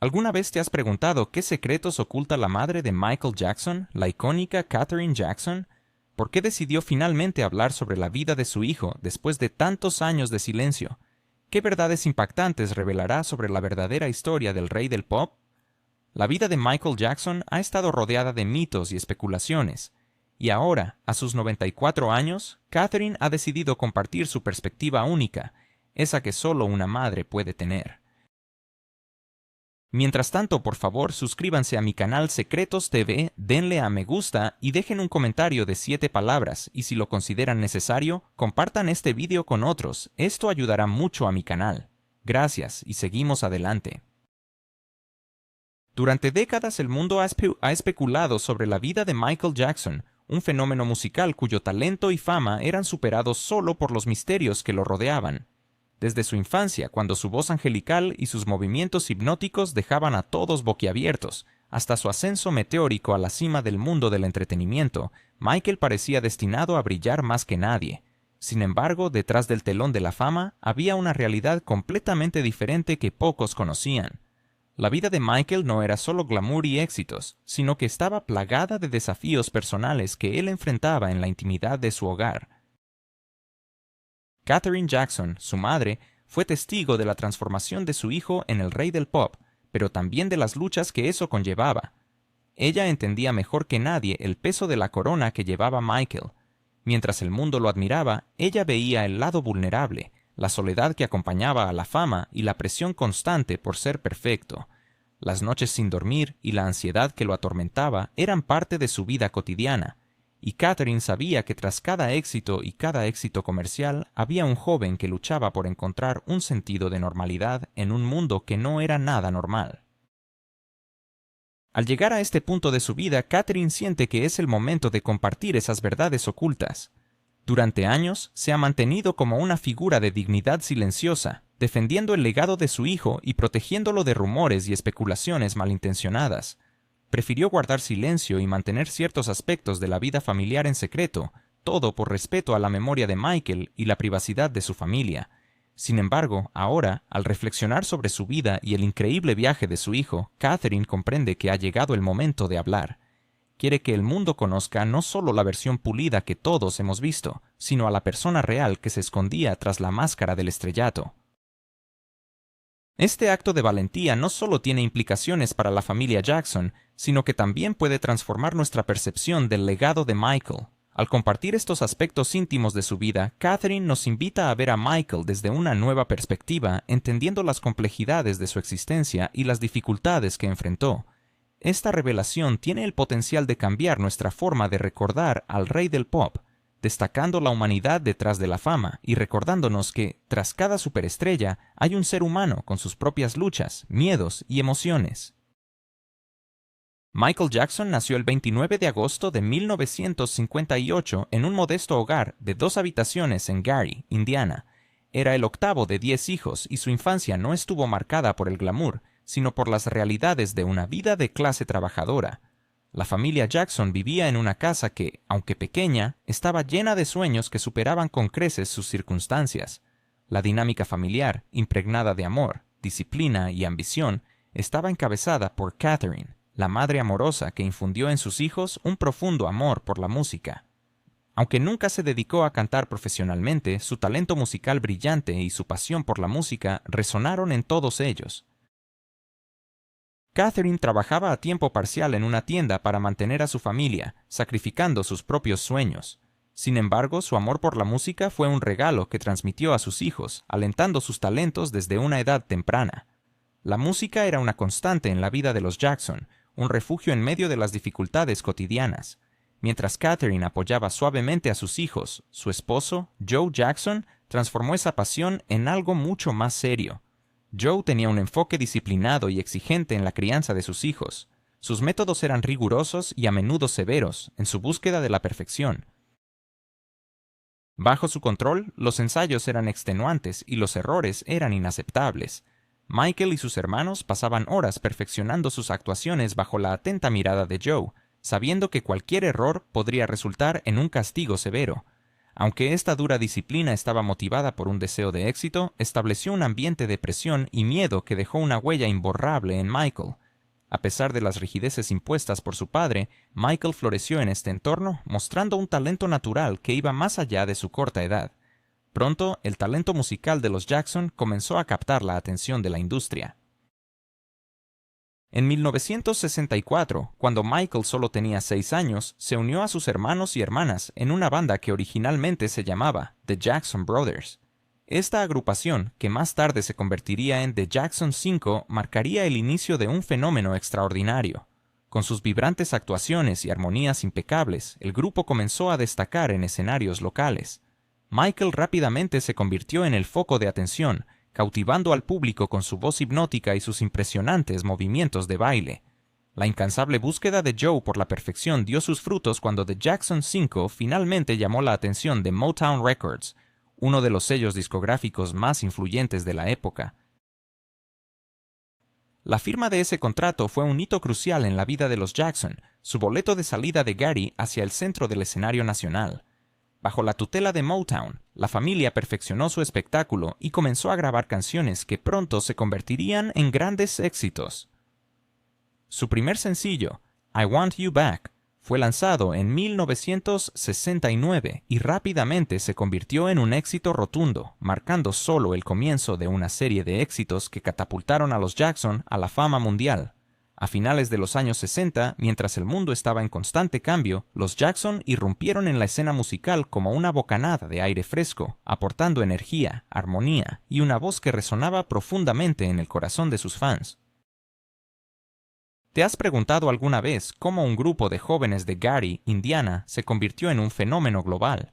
¿Alguna vez te has preguntado qué secretos oculta la madre de Michael Jackson, la icónica Katherine Jackson? ¿Por qué decidió finalmente hablar sobre la vida de su hijo después de tantos años de silencio? ¿Qué verdades impactantes revelará sobre la verdadera historia del rey del pop? La vida de Michael Jackson ha estado rodeada de mitos y especulaciones, y ahora, a sus 94 años, Katherine ha decidido compartir su perspectiva única, esa que solo una madre puede tener. Mientras tanto, por favor, suscríbanse a mi canal Secretos TV, denle a me gusta y dejen un comentario de 7 palabras, y si lo consideran necesario, compartan este vídeo con otros, esto ayudará mucho a mi canal. Gracias, y seguimos adelante. Durante décadas el mundo ha especulado sobre la vida de Michael Jackson, un fenómeno musical cuyo talento y fama eran superados solo por los misterios que lo rodeaban. Desde su infancia, cuando su voz angelical y sus movimientos hipnóticos dejaban a todos boquiabiertos, hasta su ascenso meteórico a la cima del mundo del entretenimiento, Michael parecía destinado a brillar más que nadie. Sin embargo, detrás del telón de la fama había una realidad completamente diferente que pocos conocían. La vida de Michael no era solo glamour y éxitos, sino que estaba plagada de desafíos personales que él enfrentaba en la intimidad de su hogar. Katherine Jackson, su madre, fue testigo de la transformación de su hijo en el rey del pop, pero también de las luchas que eso conllevaba. Ella entendía mejor que nadie el peso de la corona que llevaba Michael. Mientras el mundo lo admiraba, ella veía el lado vulnerable, la soledad que acompañaba a la fama y la presión constante por ser perfecto. Las noches sin dormir y la ansiedad que lo atormentaba eran parte de su vida cotidiana, y Katherine sabía que tras cada éxito y cada éxito comercial había un joven que luchaba por encontrar un sentido de normalidad en un mundo que no era nada normal. Al llegar a este punto de su vida, Katherine siente que es el momento de compartir esas verdades ocultas. Durante años se ha mantenido como una figura de dignidad silenciosa, defendiendo el legado de su hijo y protegiéndolo de rumores y especulaciones malintencionadas. Prefirió guardar silencio y mantener ciertos aspectos de la vida familiar en secreto, todo por respeto a la memoria de Michael y la privacidad de su familia. Sin embargo, ahora, al reflexionar sobre su vida y el increíble viaje de su hijo, Katherine comprende que ha llegado el momento de hablar. Quiere que el mundo conozca no solo la versión pulida que todos hemos visto, sino a la persona real que se escondía tras la máscara del estrellato. Este acto de valentía no solo tiene implicaciones para la familia Jackson, sino que también puede transformar nuestra percepción del legado de Michael. Al compartir estos aspectos íntimos de su vida, Katherine nos invita a ver a Michael desde una nueva perspectiva, entendiendo las complejidades de su existencia y las dificultades que enfrentó. Esta revelación tiene el potencial de cambiar nuestra forma de recordar al rey del pop, destacando la humanidad detrás de la fama y recordándonos que, tras cada superestrella, hay un ser humano con sus propias luchas, miedos y emociones. Michael Jackson nació el 29 de agosto de 1958 en un modesto hogar de 2 habitaciones en Gary, Indiana. Era el octavo de 10 hijos y su infancia no estuvo marcada por el glamour, sino por las realidades de una vida de clase trabajadora. La familia Jackson vivía en una casa que, aunque pequeña, estaba llena de sueños que superaban con creces sus circunstancias. La dinámica familiar, impregnada de amor, disciplina y ambición, estaba encabezada por Katherine, la madre amorosa que infundió en sus hijos un profundo amor por la música. Aunque nunca se dedicó a cantar profesionalmente, su talento musical brillante y su pasión por la música resonaron en todos ellos. Katherine trabajaba a tiempo parcial en una tienda para mantener a su familia, sacrificando sus propios sueños. Sin embargo, su amor por la música fue un regalo que transmitió a sus hijos, alentando sus talentos desde una edad temprana. La música era una constante en la vida de los Jackson, un refugio en medio de las dificultades cotidianas. Mientras Katherine apoyaba suavemente a sus hijos, su esposo, Joe Jackson, transformó esa pasión en algo mucho más serio. Joe tenía un enfoque disciplinado y exigente en la crianza de sus hijos. Sus métodos eran rigurosos y a menudo severos, en su búsqueda de la perfección. Bajo su control, los ensayos eran extenuantes y los errores eran inaceptables. Michael y sus hermanos pasaban horas perfeccionando sus actuaciones bajo la atenta mirada de Joe, sabiendo que cualquier error podría resultar en un castigo severo. Aunque esta dura disciplina estaba motivada por un deseo de éxito, estableció un ambiente de presión y miedo que dejó una huella imborrable en Michael. A pesar de las rigideces impuestas por su padre, Michael floreció en este entorno, mostrando un talento natural que iba más allá de su corta edad. Pronto, el talento musical de los Jackson comenzó a captar la atención de la industria. En 1964, cuando Michael solo tenía 6 años, se unió a sus hermanos y hermanas en una banda que originalmente se llamaba The Jackson Brothers. Esta agrupación, que más tarde se convertiría en The Jackson 5, marcaría el inicio de un fenómeno extraordinario. Con sus vibrantes actuaciones y armonías impecables, el grupo comenzó a destacar en escenarios locales. Michael rápidamente se convirtió en el foco de atención, cautivando al público con su voz hipnótica y sus impresionantes movimientos de baile. La incansable búsqueda de Joe por la perfección dio sus frutos cuando The Jackson 5 finalmente llamó la atención de Motown Records, uno de los sellos discográficos más influyentes de la época. La firma de ese contrato fue un hito crucial en la vida de los Jackson, su boleto de salida de Gary hacia el centro del escenario nacional. Bajo la tutela de Motown, la familia perfeccionó su espectáculo y comenzó a grabar canciones que pronto se convertirían en grandes éxitos. Su primer sencillo, I Want You Back, fue lanzado en 1969 y rápidamente se convirtió en un éxito rotundo, marcando solo el comienzo de una serie de éxitos que catapultaron a los Jackson a la fama mundial. A finales de los años 60, mientras el mundo estaba en constante cambio, los Jackson irrumpieron en la escena musical como una bocanada de aire fresco, aportando energía, armonía y una voz que resonaba profundamente en el corazón de sus fans. ¿Te has preguntado alguna vez cómo un grupo de jóvenes de Gary, Indiana, se convirtió en un fenómeno global?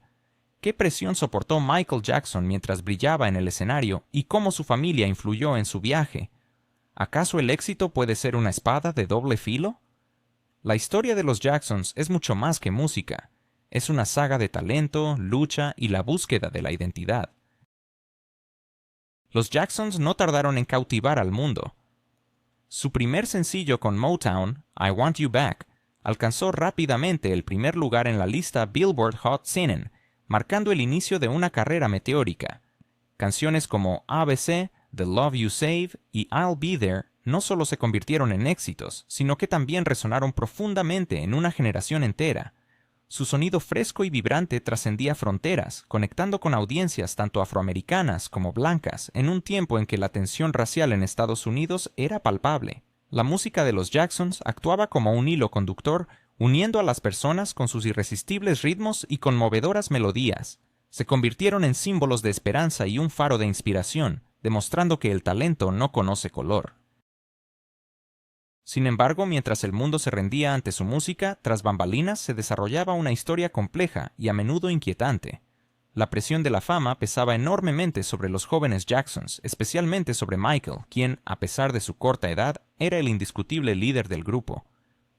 ¿Qué presión soportó Michael Jackson mientras brillaba en el escenario y cómo su familia influyó en su viaje? ¿Acaso el éxito puede ser una espada de doble filo? La historia de los Jacksons es mucho más que música. Es una saga de talento, lucha y la búsqueda de la identidad. Los Jacksons no tardaron en cautivar al mundo. Su primer sencillo con Motown, I Want You Back, alcanzó rápidamente el primer lugar en la lista Billboard Hot 100, marcando el inicio de una carrera meteórica. Canciones como ABC, The Love You Save y I'll Be There no solo se convirtieron en éxitos, sino que también resonaron profundamente en una generación entera. Su sonido fresco y vibrante trascendía fronteras, conectando con audiencias tanto afroamericanas como blancas, en un tiempo en que la tensión racial en Estados Unidos era palpable. La música de los Jacksons actuaba como un hilo conductor, uniendo a las personas con sus irresistibles ritmos y conmovedoras melodías. Se convirtieron en símbolos de esperanza y un faro de inspiración, demostrando que el talento no conoce color. Sin embargo, mientras el mundo se rendía ante su música, tras bambalinas se desarrollaba una historia compleja y a menudo inquietante. La presión de la fama pesaba enormemente sobre los jóvenes Jacksons, especialmente sobre Michael, quien, a pesar de su corta edad, era el indiscutible líder del grupo.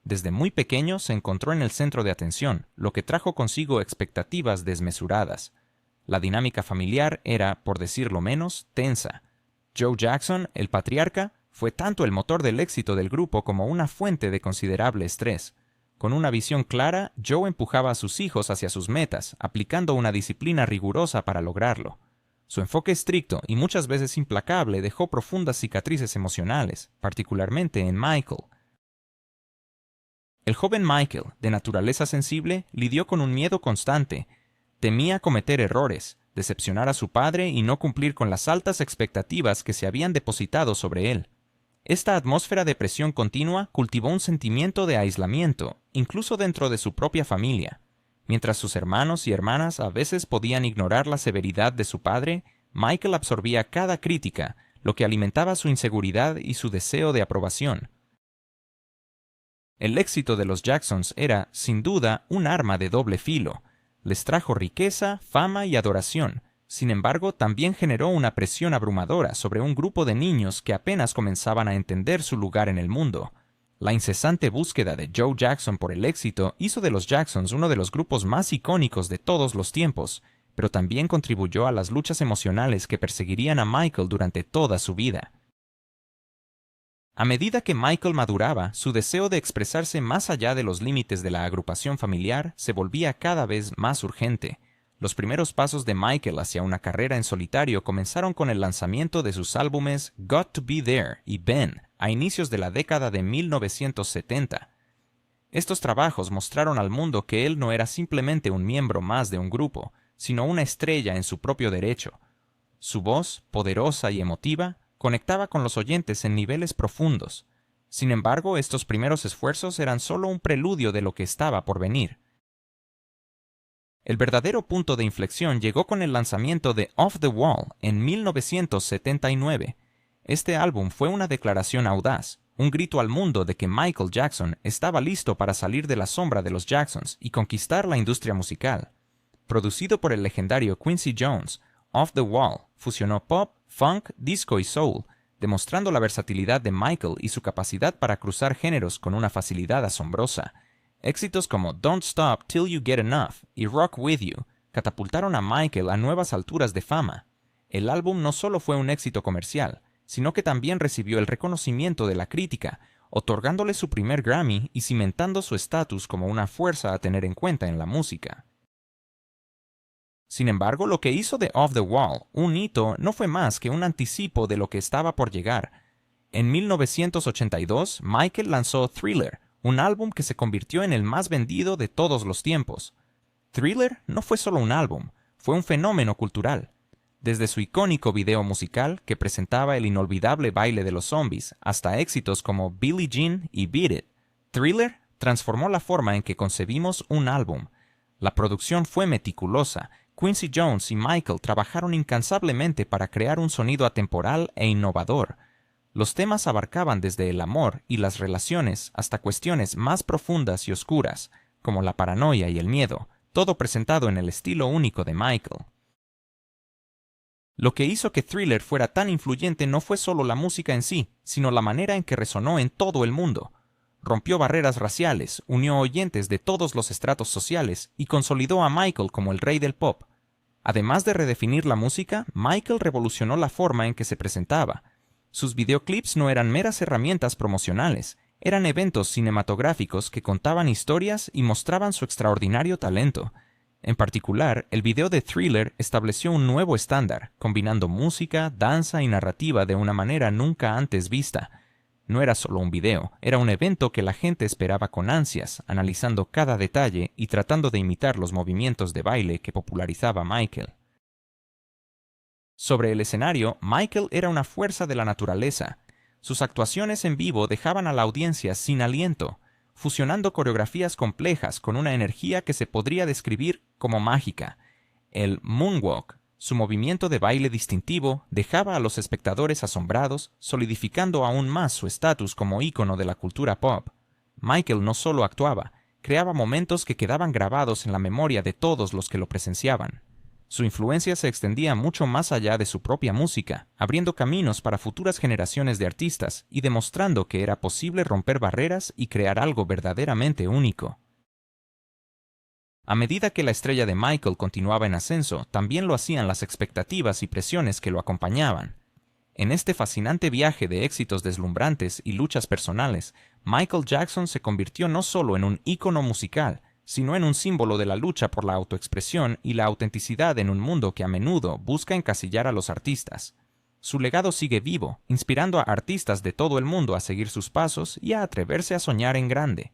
Desde muy pequeño se encontró en el centro de atención, lo que trajo consigo expectativas desmesuradas. La dinámica familiar era, por decirlo menos, tensa. Joe Jackson, el patriarca, fue tanto el motor del éxito del grupo como una fuente de considerable estrés. Con una visión clara, Joe empujaba a sus hijos hacia sus metas, aplicando una disciplina rigurosa para lograrlo. Su enfoque estricto y muchas veces implacable dejó profundas cicatrices emocionales, particularmente en Michael. El joven Michael, de naturaleza sensible, lidió con un miedo constante. Temía cometer errores, decepcionar a su padre y no cumplir con las altas expectativas que se habían depositado sobre él. Esta atmósfera de presión continua cultivó un sentimiento de aislamiento, incluso dentro de su propia familia. Mientras sus hermanos y hermanas a veces podían ignorar la severidad de su padre, Michael absorbía cada crítica, lo que alimentaba su inseguridad y su deseo de aprobación. El éxito de los Jacksons era, sin duda, un arma de doble filo. Les trajo riqueza, fama y adoración. Sin embargo, también generó una presión abrumadora sobre un grupo de niños que apenas comenzaban a entender su lugar en el mundo. La incesante búsqueda de Joe Jackson por el éxito hizo de los Jacksons uno de los grupos más icónicos de todos los tiempos, pero también contribuyó a las luchas emocionales que perseguirían a Michael durante toda su vida. A medida que Michael maduraba, su deseo de expresarse más allá de los límites de la agrupación familiar se volvía cada vez más urgente. Los primeros pasos de Michael hacia una carrera en solitario comenzaron con el lanzamiento de sus álbumes Got to Be There y Ben a inicios de la década de 1970. Estos trabajos mostraron al mundo que él no era simplemente un miembro más de un grupo, sino una estrella en su propio derecho. Su voz, poderosa y emotiva, conectaba con los oyentes en niveles profundos. Sin embargo, estos primeros esfuerzos eran solo un preludio de lo que estaba por venir. El verdadero punto de inflexión llegó con el lanzamiento de Off the Wall en 1979. Este álbum fue una declaración audaz, un grito al mundo de que Michael Jackson estaba listo para salir de la sombra de los Jacksons y conquistar la industria musical. Producido por el legendario Quincy Jones, Off the Wall fusionó pop, funk, disco y soul, demostrando la versatilidad de Michael y su capacidad para cruzar géneros con una facilidad asombrosa. Éxitos como Don't Stop Till You Get Enough y Rock With You catapultaron a Michael a nuevas alturas de fama. El álbum no solo fue un éxito comercial, sino que también recibió el reconocimiento de la crítica, otorgándole su primer Grammy y cimentando su estatus como una fuerza a tener en cuenta en la música. Sin embargo, lo que hizo de Off the Wall un hito no fue más que un anticipo de lo que estaba por llegar. En 1982, Michael lanzó Thriller, un álbum que se convirtió en el más vendido de todos los tiempos. Thriller no fue solo un álbum, fue un fenómeno cultural. Desde su icónico video musical, que presentaba el inolvidable baile de los zombies, hasta éxitos como Billie Jean y Beat It, Thriller transformó la forma en que concebimos un álbum. La producción fue meticulosa. Quincy Jones y Michael trabajaron incansablemente para crear un sonido atemporal e innovador. Los temas abarcaban desde el amor y las relaciones hasta cuestiones más profundas y oscuras, como la paranoia y el miedo, todo presentado en el estilo único de Michael. Lo que hizo que Thriller fuera tan influyente no fue solo la música en sí, sino la manera en que resonó en todo el mundo. Rompió barreras raciales, unió oyentes de todos los estratos sociales y consolidó a Michael como el rey del pop. Además de redefinir la música, Michael revolucionó la forma en que se presentaba. Sus videoclips no eran meras herramientas promocionales, eran eventos cinematográficos que contaban historias y mostraban su extraordinario talento. En particular, el video de Thriller estableció un nuevo estándar, combinando música, danza y narrativa de una manera nunca antes vista. No era solo un video, era un evento que la gente esperaba con ansias, analizando cada detalle y tratando de imitar los movimientos de baile que popularizaba Michael. Sobre el escenario, Michael era una fuerza de la naturaleza. Sus actuaciones en vivo dejaban a la audiencia sin aliento, fusionando coreografías complejas con una energía que se podría describir como mágica. El moonwalk, su movimiento de baile distintivo, dejaba a los espectadores asombrados, solidificando aún más su estatus como ícono de la cultura pop. Michael no solo actuaba, creaba momentos que quedaban grabados en la memoria de todos los que lo presenciaban. Su influencia se extendía mucho más allá de su propia música, abriendo caminos para futuras generaciones de artistas y demostrando que era posible romper barreras y crear algo verdaderamente único. A medida que la estrella de Michael continuaba en ascenso, también lo hacían las expectativas y presiones que lo acompañaban. En este fascinante viaje de éxitos deslumbrantes y luchas personales, Michael Jackson se convirtió no solo en un ícono musical, sino en un símbolo de la lucha por la autoexpresión y la autenticidad en un mundo que a menudo busca encasillar a los artistas. Su legado sigue vivo, inspirando a artistas de todo el mundo a seguir sus pasos y a atreverse a soñar en grande.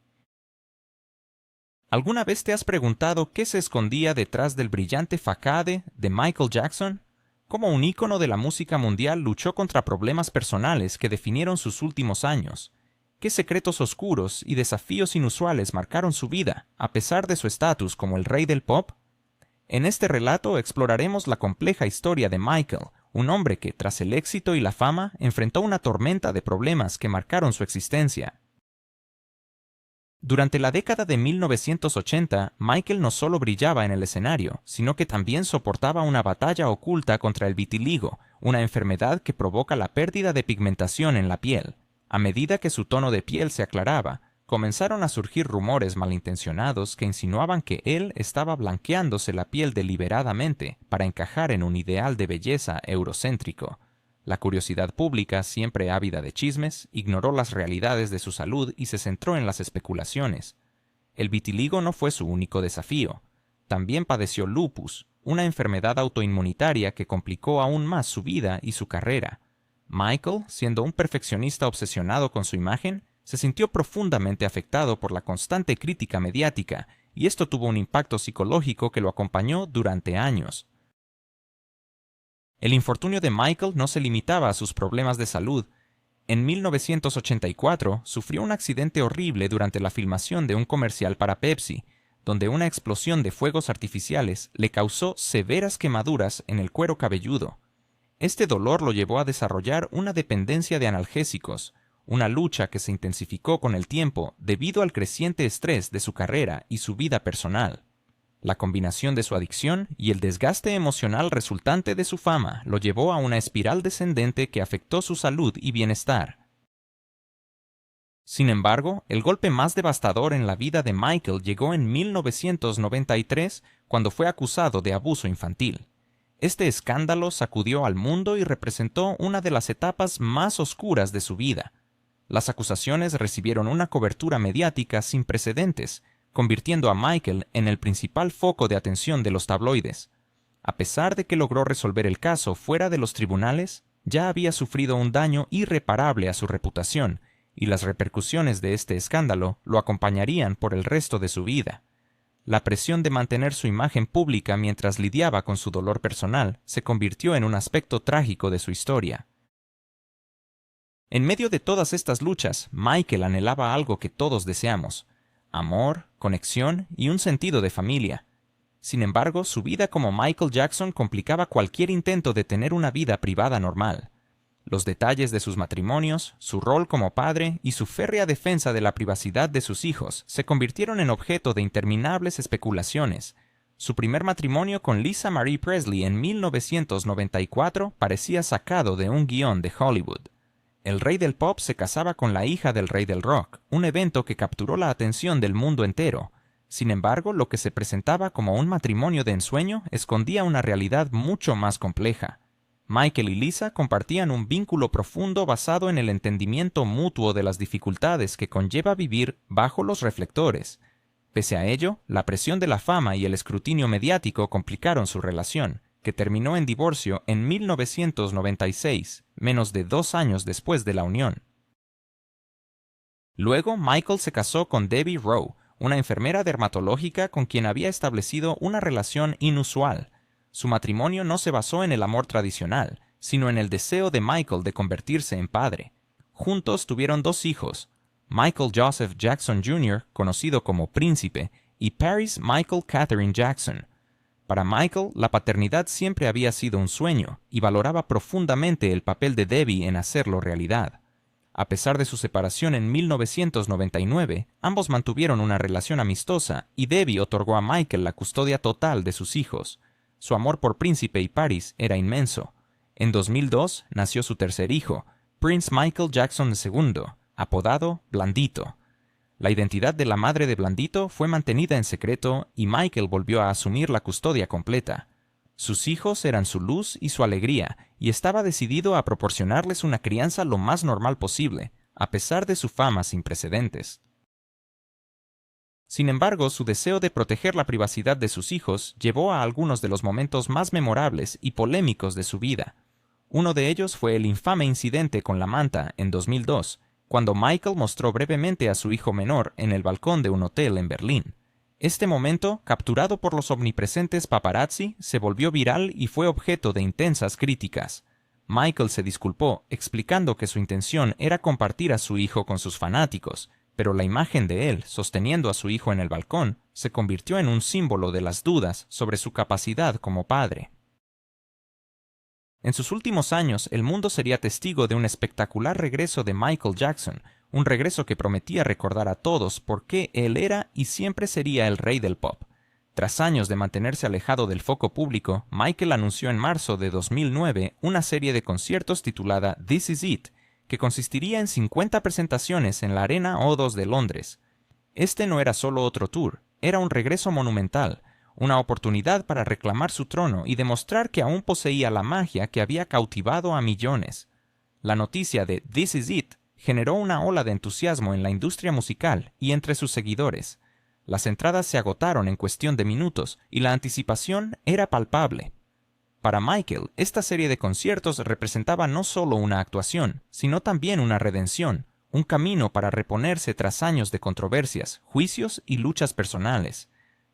¿Alguna vez te has preguntado qué se escondía detrás del brillante facade de Michael Jackson? ¿Cómo un ícono de la música mundial luchó contra problemas personales que definieron sus últimos años? ¿Qué secretos oscuros y desafíos inusuales marcaron su vida, a pesar de su estatus como el rey del pop? En este relato exploraremos la compleja historia de Michael, un hombre que, tras el éxito y la fama, enfrentó una tormenta de problemas que marcaron su existencia. Durante la década de 1980, Michael no solo brillaba en el escenario, sino que también soportaba una batalla oculta contra el vitiligo, una enfermedad que provoca la pérdida de pigmentación en la piel. A medida que su tono de piel se aclaraba, comenzaron a surgir rumores malintencionados que insinuaban que él estaba blanqueándose la piel deliberadamente para encajar en un ideal de belleza eurocéntrico. La curiosidad pública, siempre ávida de chismes, ignoró las realidades de su salud y se centró en las especulaciones. El vitiligo no fue su único desafío. También padeció lupus, una enfermedad autoinmunitaria que complicó aún más su vida y su carrera. Michael, siendo un perfeccionista obsesionado con su imagen, se sintió profundamente afectado por la constante crítica mediática, y esto tuvo un impacto psicológico que lo acompañó durante años. El infortunio de Michael no se limitaba a sus problemas de salud. En 1984 sufrió un accidente horrible durante la filmación de un comercial para Pepsi, donde una explosión de fuegos artificiales le causó severas quemaduras en el cuero cabelludo. Este dolor lo llevó a desarrollar una dependencia de analgésicos, una lucha que se intensificó con el tiempo debido al creciente estrés de su carrera y su vida personal. La combinación de su adicción y el desgaste emocional resultante de su fama lo llevó a una espiral descendente que afectó su salud y bienestar. Sin embargo, el golpe más devastador en la vida de Michael llegó en 1993, cuando fue acusado de abuso infantil. Este escándalo sacudió al mundo y representó una de las etapas más oscuras de su vida. Las acusaciones recibieron una cobertura mediática sin precedentes, convirtiendo a Michael en el principal foco de atención de los tabloides. A pesar de que logró resolver el caso fuera de los tribunales, ya había sufrido un daño irreparable a su reputación, y las repercusiones de este escándalo lo acompañarían por el resto de su vida. La presión de mantener su imagen pública mientras lidiaba con su dolor personal se convirtió en un aspecto trágico de su historia. En medio de todas estas luchas, Michael anhelaba algo que todos deseamos: amor, conexión y un sentido de familia. Sin embargo, su vida como Michael Jackson complicaba cualquier intento de tener una vida privada normal. Los detalles de sus matrimonios, su rol como padre y su férrea defensa de la privacidad de sus hijos se convirtieron en objeto de interminables especulaciones. Su primer matrimonio con Lisa Marie Presley en 1994 parecía sacado de un guión de Hollywood. El rey del pop se casaba con la hija del rey del rock, un evento que capturó la atención del mundo entero. Sin embargo, lo que se presentaba como un matrimonio de ensueño escondía una realidad mucho más compleja. Michael y Lisa compartían un vínculo profundo basado en el entendimiento mutuo de las dificultades que conlleva vivir bajo los reflectores. Pese a ello, la presión de la fama y el escrutinio mediático complicaron su relación, que terminó en divorcio en 1996, menos de 2 años después de la unión. Luego, Michael se casó con Debbie Rowe, una enfermera dermatológica con quien había establecido una relación inusual. Su matrimonio no se basó en el amor tradicional, sino en el deseo de Michael de convertirse en padre. Juntos tuvieron 2 hijos, Michael Joseph Jackson Jr., conocido como Príncipe, y Paris Michael Catherine Jackson. Para Michael, la paternidad siempre había sido un sueño, y valoraba profundamente el papel de Debbie en hacerlo realidad. A pesar de su separación en 1999, ambos mantuvieron una relación amistosa, y Debbie otorgó a Michael la custodia total de sus hijos. Su amor por Príncipe y Paris era inmenso. En 2002 nació su tercer hijo, Prince Michael Jackson II, apodado Blandito. La identidad de la madre de Blandito fue mantenida en secreto y Michael volvió a asumir la custodia completa. Sus hijos eran su luz y su alegría, y estaba decidido a proporcionarles una crianza lo más normal posible, a pesar de su fama sin precedentes. Sin embargo, su deseo de proteger la privacidad de sus hijos llevó a algunos de los momentos más memorables y polémicos de su vida. Uno de ellos fue el infame incidente con la manta en 2002, cuando Michael mostró brevemente a su hijo menor en el balcón de un hotel en Berlín. Este momento, capturado por los omnipresentes paparazzi, se volvió viral y fue objeto de intensas críticas. Michael se disculpó, explicando que su intención era compartir a su hijo con sus fanáticos, pero la imagen de él, sosteniendo a su hijo en el balcón, se convirtió en un símbolo de las dudas sobre su capacidad como padre. En sus últimos años, el mundo sería testigo de un espectacular regreso de Michael Jackson, un regreso que prometía recordar a todos por qué él era y siempre sería el rey del pop. Tras años de mantenerse alejado del foco público, Michael anunció en marzo de 2009 una serie de conciertos titulada This Is It, que consistiría en 50 presentaciones en la Arena O2 de Londres. Este no era solo otro tour, era un regreso monumental, una oportunidad para reclamar su trono y demostrar que aún poseía la magia que había cautivado a millones. La noticia de This Is It generó una ola de entusiasmo en la industria musical y entre sus seguidores. Las entradas se agotaron en cuestión de minutos y la anticipación era palpable. Para Michael, esta serie de conciertos representaba no solo una actuación, sino también una redención, un camino para reponerse tras años de controversias, juicios y luchas personales.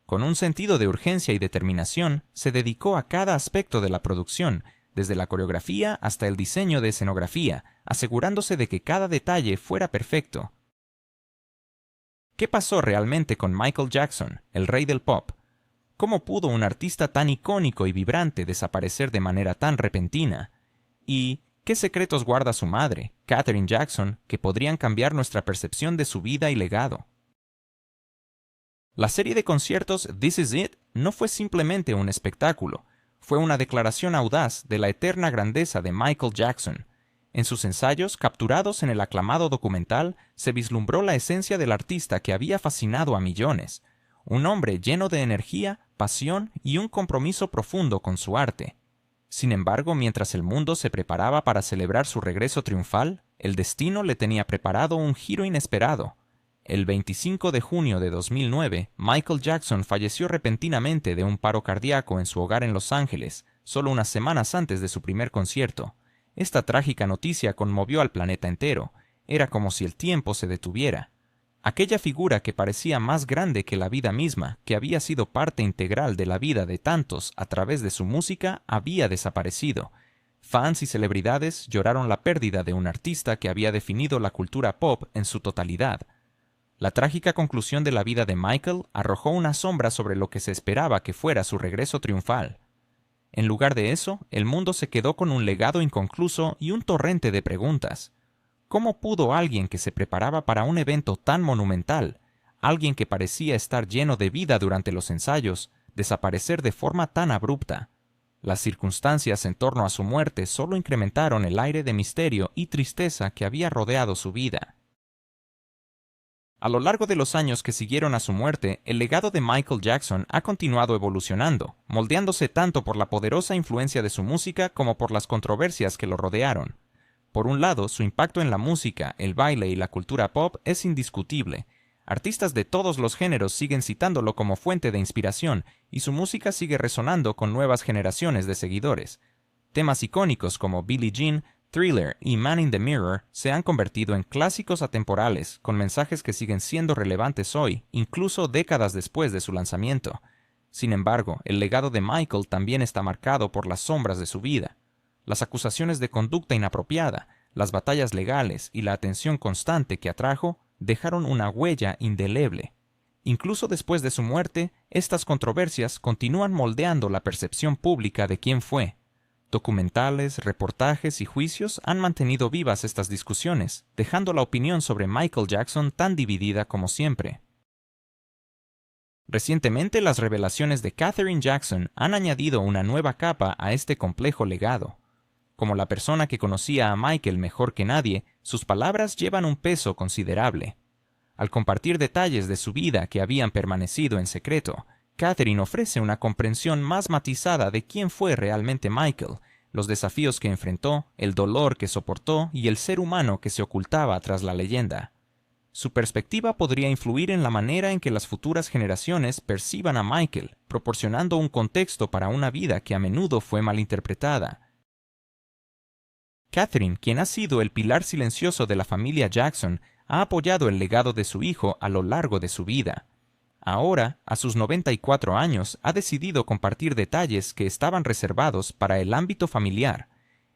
Con un sentido de urgencia y determinación, se dedicó a cada aspecto de la producción, desde la coreografía hasta el diseño de escenografía, asegurándose de que cada detalle fuera perfecto. ¿Qué pasó realmente con Michael Jackson, el rey del pop? ¿Cómo pudo un artista tan icónico y vibrante desaparecer de manera tan repentina? ¿Y qué secretos guarda su madre, Katherine Jackson, que podrían cambiar nuestra percepción de su vida y legado? La serie de conciertos This Is It no fue simplemente un espectáculo, fue una declaración audaz de la eterna grandeza de Michael Jackson. En sus ensayos, capturados en el aclamado documental, se vislumbró la esencia del artista que había fascinado a millones. Un hombre lleno de energía, pasión y un compromiso profundo con su arte. Sin embargo, mientras el mundo se preparaba para celebrar su regreso triunfal, el destino le tenía preparado un giro inesperado. El 25 de junio de 2009, Michael Jackson falleció repentinamente de un paro cardíaco en su hogar en Los Ángeles, solo unas semanas antes de su primer concierto. Esta trágica noticia conmovió al planeta entero. Era como si el tiempo se detuviera. Aquella figura que parecía más grande que la vida misma, que había sido parte integral de la vida de tantos a través de su música, había desaparecido. Fans y celebridades lloraron la pérdida de un artista que había definido la cultura pop en su totalidad. La trágica conclusión de la vida de Michael arrojó una sombra sobre lo que se esperaba que fuera su regreso triunfal. En lugar de eso, el mundo se quedó con un legado inconcluso y un torrente de preguntas. ¿Cómo pudo alguien que se preparaba para un evento tan monumental, alguien que parecía estar lleno de vida durante los ensayos, desaparecer de forma tan abrupta? Las circunstancias en torno a su muerte solo incrementaron el aire de misterio y tristeza que había rodeado su vida. A lo largo de los años que siguieron a su muerte, el legado de Michael Jackson ha continuado evolucionando, moldeándose tanto por la poderosa influencia de su música como por las controversias que lo rodearon. Por un lado, su impacto en la música, el baile y la cultura pop es indiscutible. Artistas de todos los géneros siguen citándolo como fuente de inspiración y su música sigue resonando con nuevas generaciones de seguidores. Temas icónicos como Billie Jean, Thriller y Man in the Mirror se han convertido en clásicos atemporales con mensajes que siguen siendo relevantes hoy, incluso décadas después de su lanzamiento. Sin embargo, el legado de Michael también está marcado por las sombras de su vida. Las acusaciones de conducta inapropiada, las batallas legales y la atención constante que atrajo dejaron una huella indeleble. Incluso después de su muerte, estas controversias continúan moldeando la percepción pública de quién fue. Documentales, reportajes y juicios han mantenido vivas estas discusiones, dejando la opinión sobre Michael Jackson tan dividida como siempre. Recientemente, las revelaciones de Katherine Jackson han añadido una nueva capa a este complejo legado. Como la persona que conocía a Michael mejor que nadie, sus palabras llevan un peso considerable. Al compartir detalles de su vida que habían permanecido en secreto, Katherine ofrece una comprensión más matizada de quién fue realmente Michael, los desafíos que enfrentó, el dolor que soportó y el ser humano que se ocultaba tras la leyenda. Su perspectiva podría influir en la manera en que las futuras generaciones perciban a Michael, proporcionando un contexto para una vida que a menudo fue malinterpretada. Katherine, quien ha sido el pilar silencioso de la familia Jackson, ha apoyado el legado de su hijo a lo largo de su vida. Ahora, a sus 94 años, ha decidido compartir detalles que estaban reservados para el ámbito familiar.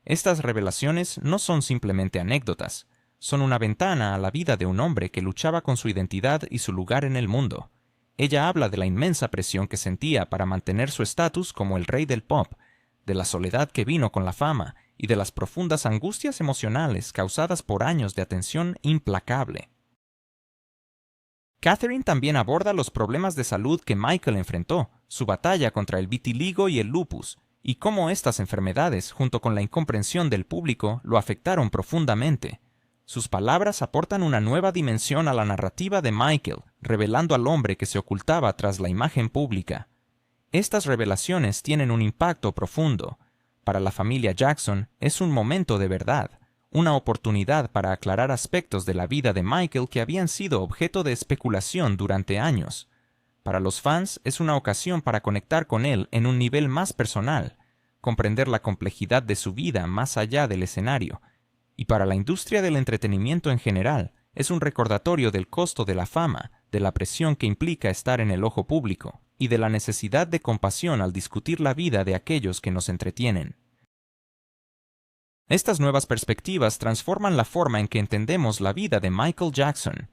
Estas revelaciones no son simplemente anécdotas, son una ventana a la vida de un hombre que luchaba con su identidad y su lugar en el mundo. Ella habla de la inmensa presión que sentía para mantener su estatus como el rey del pop, de la soledad que vino con la fama y de las profundas angustias emocionales causadas por años de atención implacable. Katherine también aborda los problemas de salud que Michael enfrentó, su batalla contra el vitiligo y el lupus, y cómo estas enfermedades, junto con la incomprensión del público, lo afectaron profundamente. Sus palabras aportan una nueva dimensión a la narrativa de Michael, revelando al hombre que se ocultaba tras la imagen pública. Estas revelaciones tienen un impacto profundo. Para la familia Jackson es un momento de verdad, una oportunidad para aclarar aspectos de la vida de Michael que habían sido objeto de especulación durante años. Para los fans es una ocasión para conectar con él en un nivel más personal, comprender la complejidad de su vida más allá del escenario. Y para la industria del entretenimiento en general, es un recordatorio del costo de la fama, de la presión que implica estar en el ojo público, y de la necesidad de compasión al discutir la vida de aquellos que nos entretienen. Estas nuevas perspectivas transforman la forma en que entendemos la vida de Michael Jackson.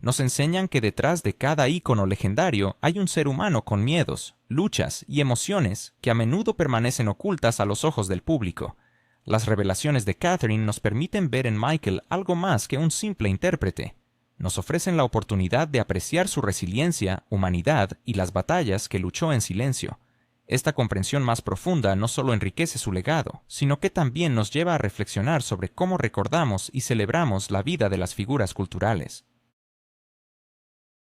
Nos enseñan que detrás de cada ícono legendario hay un ser humano con miedos, luchas y emociones que a menudo permanecen ocultas a los ojos del público. Las revelaciones de Catherine nos permiten ver en Michael algo más que un simple intérprete. Nos ofrecen la oportunidad de apreciar su resiliencia, humanidad y las batallas que luchó en silencio. Esta comprensión más profunda no solo enriquece su legado, sino que también nos lleva a reflexionar sobre cómo recordamos y celebramos la vida de las figuras culturales.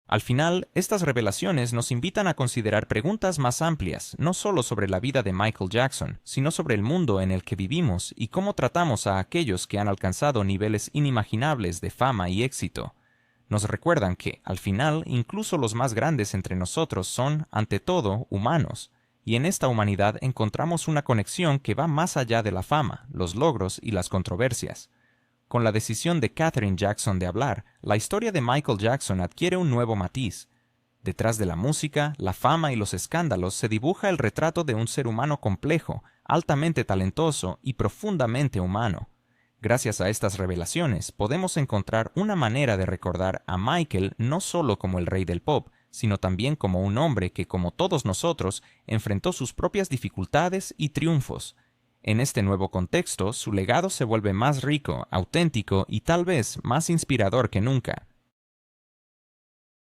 Al final, estas revelaciones nos invitan a considerar preguntas más amplias, no solo sobre la vida de Michael Jackson, sino sobre el mundo en el que vivimos y cómo tratamos a aquellos que han alcanzado niveles inimaginables de fama y éxito. Nos recuerdan que, al final, incluso los más grandes entre nosotros son, ante todo, humanos, y en esta humanidad encontramos una conexión que va más allá de la fama, los logros y las controversias. Con la decisión de Catherine Jackson de hablar, la historia de Michael Jackson adquiere un nuevo matiz. Detrás de la música, la fama y los escándalos se dibuja el retrato de un ser humano complejo, altamente talentoso y profundamente humano. Gracias a estas revelaciones, podemos encontrar una manera de recordar a Michael no solo como el rey del pop, sino también como un hombre que, como todos nosotros, enfrentó sus propias dificultades y triunfos. En este nuevo contexto, su legado se vuelve más rico, auténtico y tal vez más inspirador que nunca.